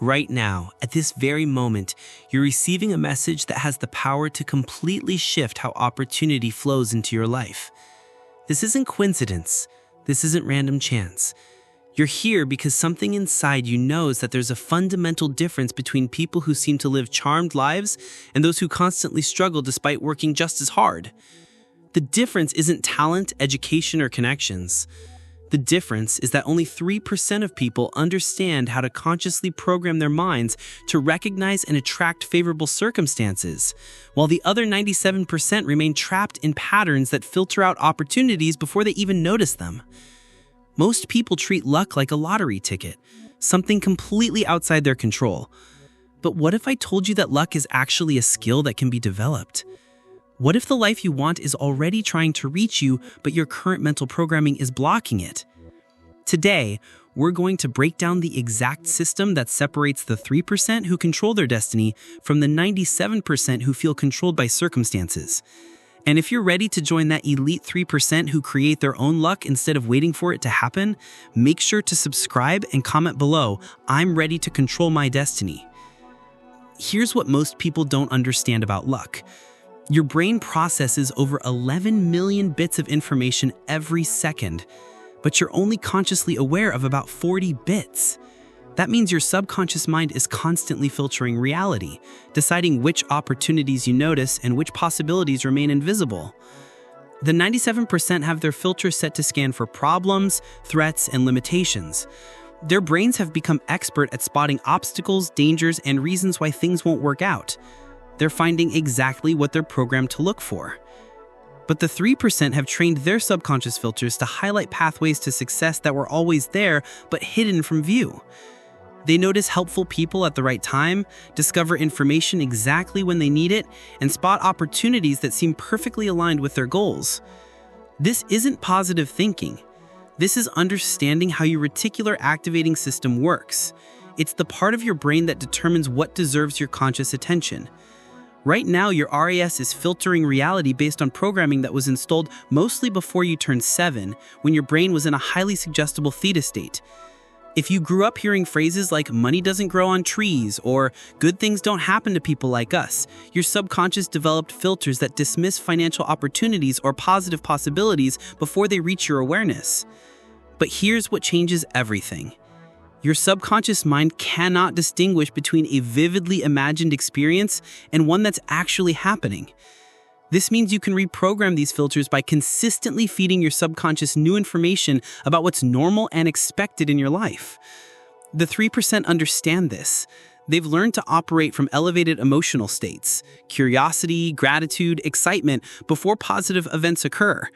Right now, at this very moment, you're receiving a message that has the power to completely shift how opportunity flows into your life. This isn't coincidence. This isn't random chance. You're here because something inside you knows that there's a fundamental difference between people who seem to live charmed lives and those who constantly struggle despite working just as hard. The difference isn't talent, education, or connections. The difference is that only 3% of people understand how to consciously program their minds to recognize and attract favorable circumstances, while the other 97% remain trapped in patterns that filter out opportunities before they even notice them. Most people treat luck like a lottery ticket, something completely outside their control. But what if I told you that luck is actually a skill that can be developed? What if the life you want is already trying to reach you, but your current mental programming is blocking it? Today, we're going to break down the exact system that separates the 3% who control their destiny from the 97% who feel controlled by circumstances. And if you're ready to join that elite 3% who create their own luck instead of waiting for it to happen, make sure to subscribe and comment below, "I'm ready to control my destiny." Here's what most people don't understand about luck. Your brain processes over 11 million bits of information every second, but you're only consciously aware of about 40 bits. That means your subconscious mind is constantly filtering reality, deciding which opportunities you notice and which possibilities remain invisible. The 97% have their filters set to scan for problems, threats, and limitations. Their brains have become expert at spotting obstacles, dangers, and reasons why things won't work out. They're finding exactly what they're programmed to look for. But the 3% have trained their subconscious filters to highlight pathways to success that were always there but hidden from view. They notice helpful people at the right time, discover information exactly when they need it, and spot opportunities that seem perfectly aligned with their goals. This isn't positive thinking. This is understanding how your reticular activating system works. It's the part of your brain that determines what deserves your conscious attention. Right now, your RAS is filtering reality based on programming that was installed mostly before you turned 7, when your brain was in a highly suggestible theta state. If you grew up hearing phrases like "money doesn't grow on trees" or "good things don't happen to people like us," your subconscious developed filters that dismiss financial opportunities or positive possibilities before they reach your awareness. But here's what changes everything. Your subconscious mind cannot distinguish between a vividly imagined experience and one that's actually happening. This means you can reprogram these filters by consistently feeding your subconscious new information about what's normal and expected in your life. The 3% understand this. They've learned to operate from elevated emotional states, curiosity, gratitude, excitement, before positive events occur.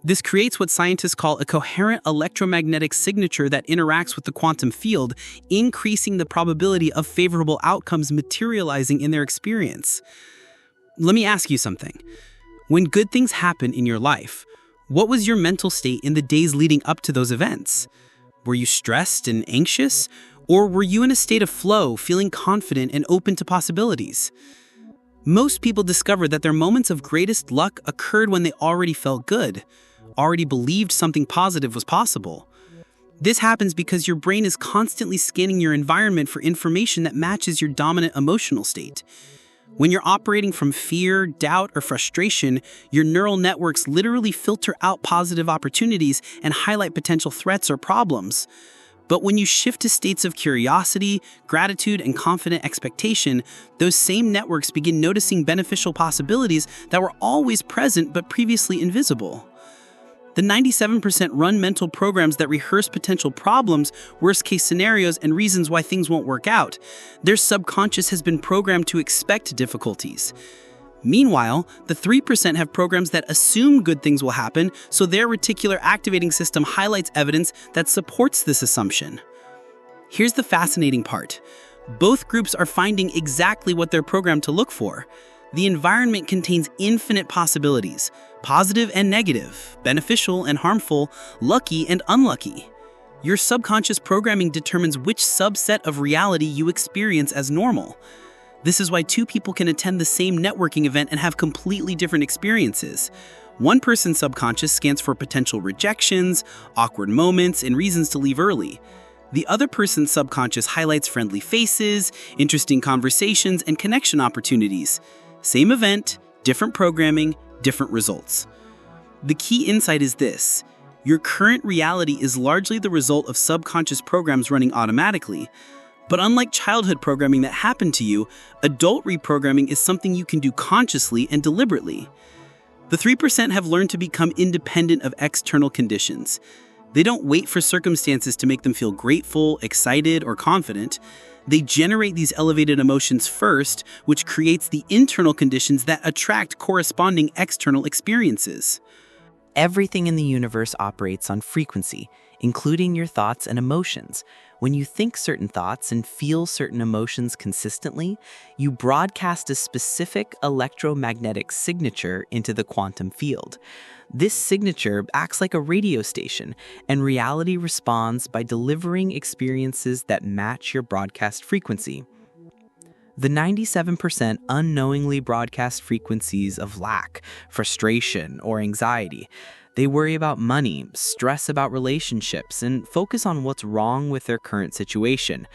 This creates what scientists call a coherent electromagnetic signature that interacts with the quantum field, increasing the probability of favorable outcomes materializing in their experience. Let me ask you something. When good things happen in your life, what was your mental state in the days leading up to those events? Were you stressed and anxious? Or were you in a state of flow, feeling confident and open to possibilities? Most people discover that their moments of greatest luck occurred when they already felt good, already believed something positive was possible. This happens because your brain is constantly scanning your environment for information that matches your dominant emotional state. When you're operating from fear, doubt, or frustration, your neural networks literally filter out positive opportunities and highlight potential threats or problems. But when you shift to states of curiosity, gratitude, and confident expectation, those same networks begin noticing beneficial possibilities that were always present but previously invisible. The 97% run mental programs that rehearse potential problems, worst-case scenarios, and reasons why things won't work out. Their subconscious has been programmed to expect difficulties. Meanwhile, the 3% have programs that assume good things will happen, so their reticular activating system highlights evidence that supports this assumption. Here's the fascinating part. Both groups are finding exactly what they're programmed to look for. The environment contains infinite possibilities, positive and negative, beneficial and harmful, lucky and unlucky. Your subconscious programming determines which subset of reality you experience as normal. This is why two people can attend the same networking event and have completely different experiences. One person's subconscious scans for potential rejections, awkward moments, and reasons to leave early. The other person's subconscious highlights friendly faces, interesting conversations, and connection opportunities. Same event, different programming, different results. The key insight is this: your current reality is largely the result of subconscious programs running automatically. But unlike childhood programming that happened to you, adult reprogramming is something you can do consciously and deliberately. The 3% have learned to become independent of external conditions. They don't wait for circumstances to make them feel grateful, excited, or confident. They generate these elevated emotions first, which creates the internal conditions that attract corresponding external experiences. Everything in the universe operates on frequency, including your thoughts and emotions. When you think certain thoughts and feel certain emotions consistently, you broadcast a specific electromagnetic signature into the quantum field. This signature acts like a radio station, and reality responds by delivering experiences that match your broadcast frequency. The 97% unknowingly broadcast frequencies of lack, frustration, or anxiety. They worry about money, stress about relationships, and focus on what's wrong with their current situation.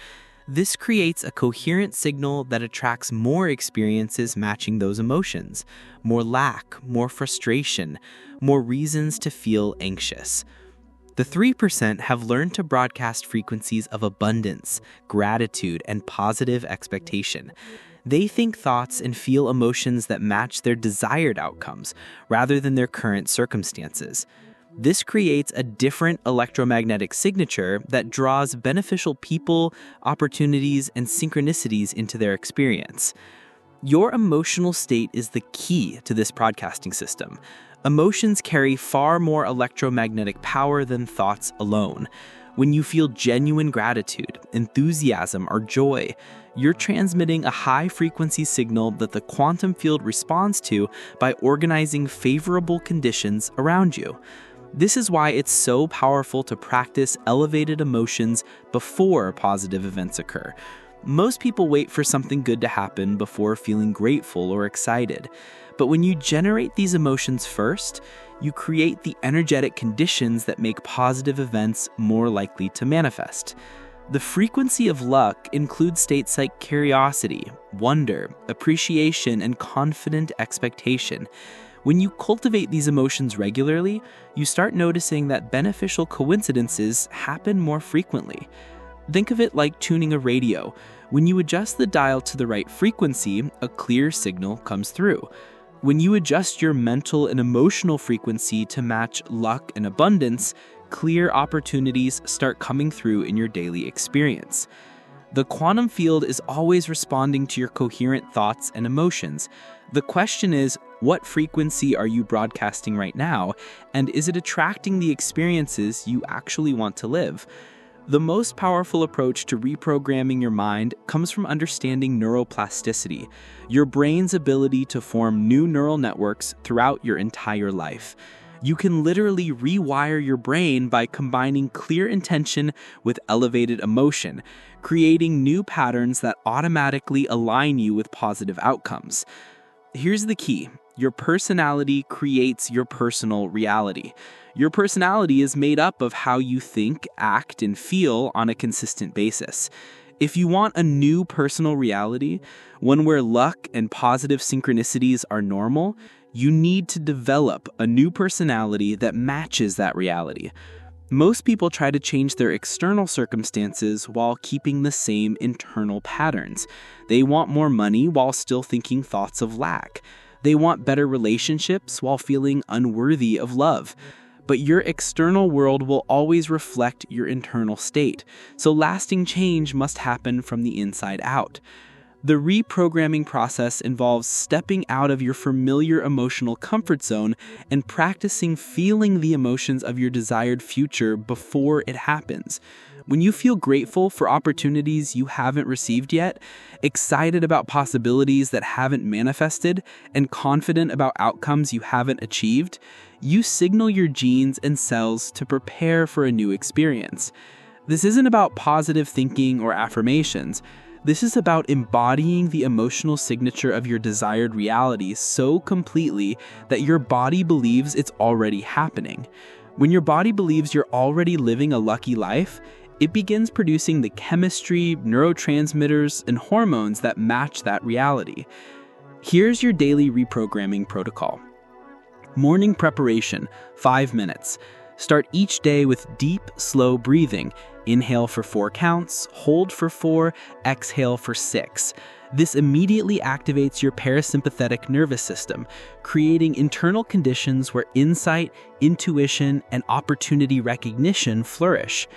This creates a coherent signal that attracts more experiences matching those emotions, more lack, more frustration, more reasons to feel anxious. The 3% have learned to broadcast frequencies of abundance, gratitude, and positive expectation. They think thoughts and feel emotions that match their desired outcomes rather than their current circumstances. This creates a different electromagnetic signature that draws beneficial people, opportunities, and synchronicities into their experience. Your emotional state is the key to this broadcasting system. Emotions carry far more electromagnetic power than thoughts alone. When you feel genuine gratitude, enthusiasm, or joy, you're transmitting a high-frequency signal that the quantum field responds to by organizing favorable conditions around you. This is why it's so powerful to practice elevated emotions before positive events occur. Most people wait for something good to happen before feeling grateful or excited. But when you generate these emotions first, you create the energetic conditions that make positive events more likely to manifest. The frequency of luck includes states like curiosity, wonder, appreciation, and confident expectation. When you cultivate these emotions regularly, you start noticing that beneficial coincidences happen more frequently. Think of it like tuning a radio. When you adjust the dial to the right frequency, a clear signal comes through. When you adjust your mental and emotional frequency to match luck and abundance, clear opportunities start coming through in your daily experience. The quantum field is always responding to your coherent thoughts and emotions. The question is, what frequency are you broadcasting right now, and is it attracting the experiences you actually want to live? The most powerful approach to reprogramming your mind comes from understanding neuroplasticity, your brain's ability to form new neural networks throughout your entire life. You can literally rewire your brain by combining clear intention with elevated emotion, creating new patterns that automatically align you with positive outcomes. Here's the key: your personality creates your personal reality. Your personality is made up of how you think, act, and feel on a consistent basis. If you want a new personal reality, one where luck and positive synchronicities are normal, you need to develop a new personality that matches that reality. Most people try to change their external circumstances while keeping the same internal patterns. They want more money while still thinking thoughts of lack. They want better relationships while feeling unworthy of love. But your external world will always reflect your internal state, so lasting change must happen from the inside out. The reprogramming process involves stepping out of your familiar emotional comfort zone and practicing feeling the emotions of your desired future before it happens. When you feel grateful for opportunities you haven't received yet, excited about possibilities that haven't manifested, and confident about outcomes you haven't achieved, you signal your genes and cells to prepare for a new experience. This isn't about positive thinking or affirmations. This is about embodying the emotional signature of your desired reality so completely that your body believes it's already happening. When your body believes you're already living a lucky life, it begins producing the chemistry, neurotransmitters, and hormones that match that reality. Here's your daily reprogramming protocol. Morning preparation, 5 minutes. Start each day with deep, slow breathing. Inhale for 4 counts, hold for 4, exhale for 6. This immediately activates your parasympathetic nervous system, creating internal conditions where insight, intuition, and opportunity recognition flourish.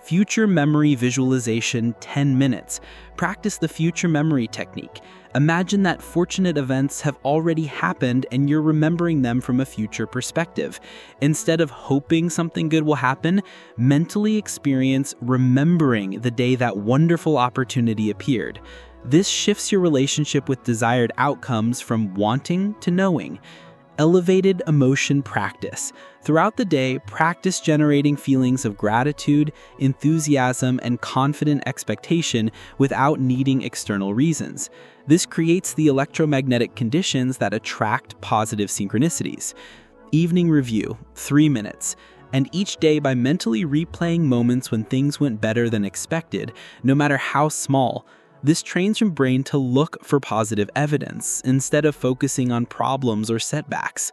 Future memory visualization, 10 minutes. Practice the future memory technique. Imagine that fortunate events have already happened and you're remembering them from a future perspective. Instead of hoping something good will happen, mentally experience remembering the day that wonderful opportunity appeared. This shifts your relationship with desired outcomes from wanting to knowing. Elevated emotion practice. Throughout the day, practice generating feelings of gratitude, enthusiasm, and confident expectation without needing external reasons. This creates the electromagnetic conditions that attract positive synchronicities. Evening review, 3 minutes. And each day by mentally replaying moments when things went better than expected, no matter how small. This trains your brain to look for positive evidence instead of focusing on problems or setbacks.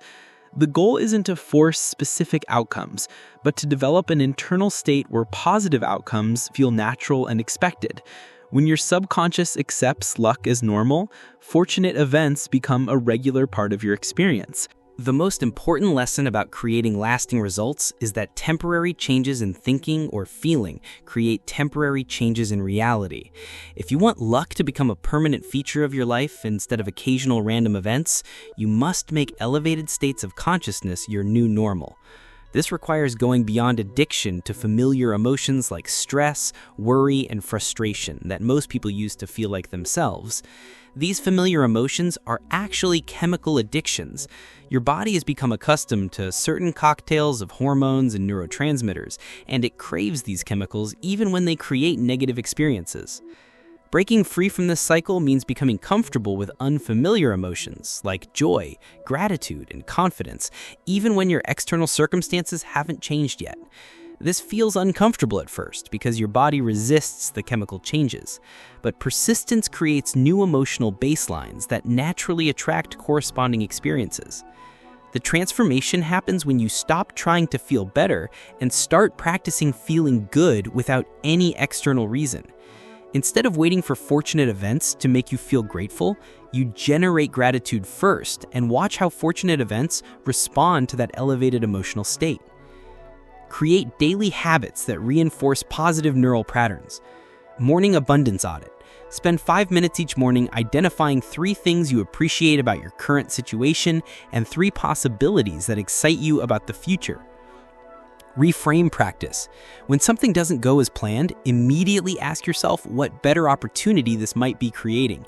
The goal isn't to force specific outcomes, but to develop an internal state where positive outcomes feel natural and expected. When your subconscious accepts luck as normal, fortunate events become a regular part of your experience. The most important lesson about creating lasting results is that temporary changes in thinking or feeling create temporary changes in reality. If you want luck to become a permanent feature of your life instead of occasional random events, you must make elevated states of consciousness your new normal. This requires going beyond addiction to familiar emotions like stress, worry, and frustration that most people use to feel like themselves. These familiar emotions are actually chemical addictions. Your body has become accustomed to certain cocktails of hormones and neurotransmitters, and it craves these chemicals even when they create negative experiences. Breaking free from this cycle means becoming comfortable with unfamiliar emotions like joy, gratitude, and confidence, even when your external circumstances haven't changed yet. This feels uncomfortable at first because your body resists the chemical changes, but persistence creates new emotional baselines that naturally attract corresponding experiences. The transformation happens when you stop trying to feel better and start practicing feeling good without any external reason. Instead of waiting for fortunate events to make you feel grateful, you generate gratitude first and watch how fortunate events respond to that elevated emotional state. Create daily habits that reinforce positive neural patterns. Morning abundance audit. Spend 5 minutes each morning identifying 3 things you appreciate about your current situation and 3 possibilities that excite you about the future. Reframe practice. When something doesn't go as planned, immediately ask yourself what better opportunity this might be creating.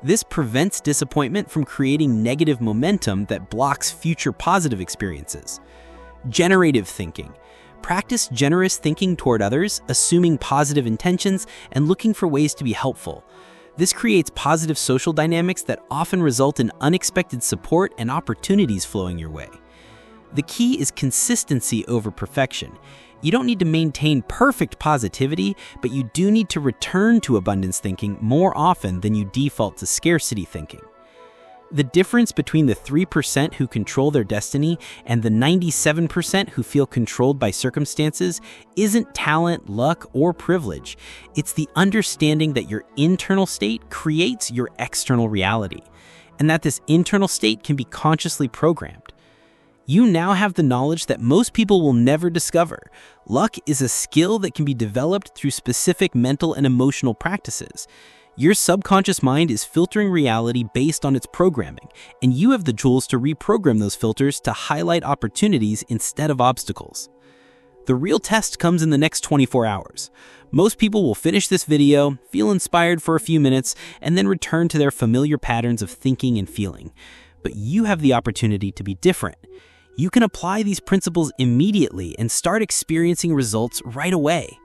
This prevents disappointment from creating negative momentum that blocks future positive experiences. Generative thinking. Practice generous thinking toward others, assuming positive intentions, and looking for ways to be helpful. This creates positive social dynamics that often result in unexpected support and opportunities flowing your way. The key is consistency over perfection. You don't need to maintain perfect positivity, but you do need to return to abundance thinking more often than you default to scarcity thinking. The difference between the 3% who control their destiny and the 97% who feel controlled by circumstances isn't talent, luck, or privilege. It's the understanding that your internal state creates your external reality, and that this internal state can be consciously programmed. You now have the knowledge that most people will never discover. Luck is a skill that can be developed through specific mental and emotional practices. Your subconscious mind is filtering reality based on its programming, and you have the tools to reprogram those filters to highlight opportunities instead of obstacles. The real test comes in the next 24 hours. Most people will finish this video, feel inspired for a few minutes, and then return to their familiar patterns of thinking and feeling. But you have the opportunity to be different. You can apply these principles immediately and start experiencing results right away.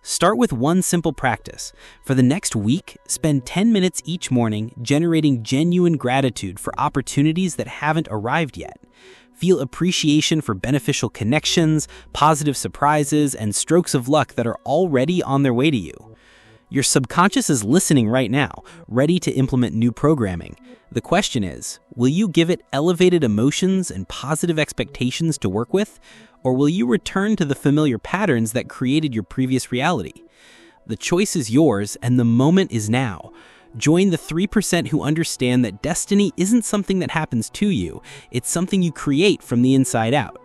Start with one simple practice. For the next week, spend 10 minutes each morning generating genuine gratitude for opportunities that haven't arrived yet. Feel appreciation for beneficial connections, positive surprises, and strokes of luck that are already on their way to you. Your subconscious is listening right now, ready to implement new programming. The question is, will you give it elevated emotions and positive expectations to work with, or will you return to the familiar patterns that created your previous reality? The choice is yours, and the moment is now. Join the 3% who understand that destiny isn't something that happens to you, it's something you create from the inside out.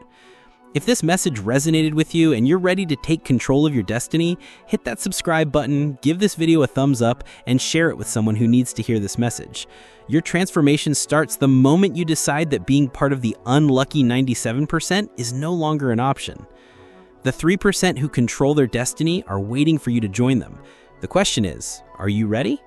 If this message resonated with you and you're ready to take control of your destiny, hit that subscribe button, give this video a thumbs up, and share it with someone who needs to hear this message. Your transformation starts the moment you decide that being part of the unlucky 97% is no longer an option. The 3% who control their destiny are waiting for you to join them. The question is, are you ready?